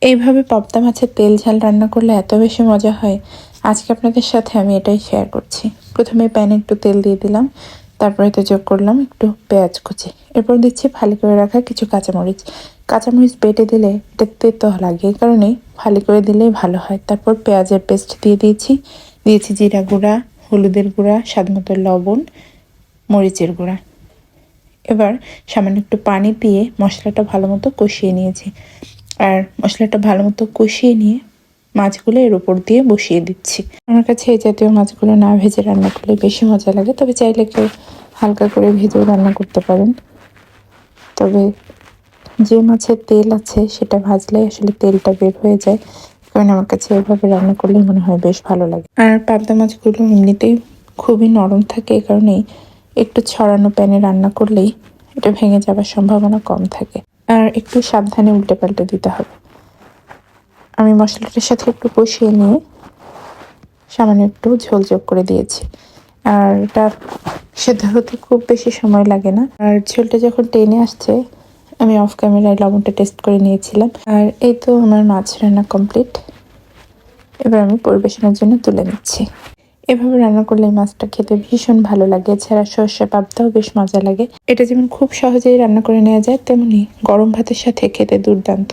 এইভাবে পাবদা মাছের তেল ঝাল রান্না করলে এত বেশি মজা হয়। আজকে আপনাদের সাথে আমি এটাই শেয়ার করছি। প্রথমে প্যানে একটু তেল দিয়ে দিলাম, তারপরে এতে যোগ করলাম একটু পেঁয়াজ কুচি, এরপর দিচ্ছি ফালি করে রাখা কিছু কাঁচামরিচ। কাঁচামরিচ বেটে দিলে এটা তেতো লাগে, এই কারণেই ফালি করে দিলেই ভালো হয়। তারপর পেঁয়াজের পেস্ট দিয়ে দিয়েছি জিরা গুঁড়া, হলুদের গুঁড়া, স্বাদমতো লবণ, মরিচের গুঁড়া। এবার সামান্য একটু পানি দিয়ে মশলাটা ভালো মতো কষিয়ে নিয়েছি। আর মশলাটা ভালো মতো কষিয়ে নিয়ে মাছগুলো এর উপর দিয়ে বসিয়ে দিচ্ছি। আমার কাছে এই জাতীয় মাছগুলো না ভেজে রান্না করলে বেশি মজা লাগে, তবে চাইলে কেউ হালকা করে ভেজেও রান্না করতে পারেন। তবে যে মাছের তেল আছে সেটা ভাজলে আসলে তেলটা বের হয়ে যায়, কারণ আমার কাছে এভাবে রান্না করলে মনে হয় বেশ ভালো লাগে। আর পাবদা মাছগুলো এমনিতেই খুবই নরম থাকে, এই কারণেই একটু ছড়ানো প্যানে রান্না করলেই এটা ভেঙে যাওয়ার সম্ভাবনা কম থাকে। আর একটু সাবধানে উল্টে পাল্টে দিতে হবে। আমি মশলাটার সাথে একটু কষিয়ে নিয়ে সামান্য একটু ঝোল যোগ করে দিয়েছি। আর এটা সেদ্ধ হতে খুব বেশি সময় লাগে না। আর ঝোলটা যখন টেনে আসছে, আমি অফ ক্যামেরায় লবণটা টেস্ট করে নিয়েছিলাম। আর এই তো আমার মাছ রান্না কমপ্লিট। এবার আমি পরিবেশনের জন্য তুলে নিচ্ছি। এভাবে রান্না করলে এই মাছটা খেতে ভীষণ ভালো লাগে। এছাড়া সর্ষে পাবদাও বেশ মজা লাগে। এটা যেমন খুব সহজেই রান্না করে নেওয়া যায়, তেমনি গরম ভাতের সাথে খেতে দুর্দান্ত।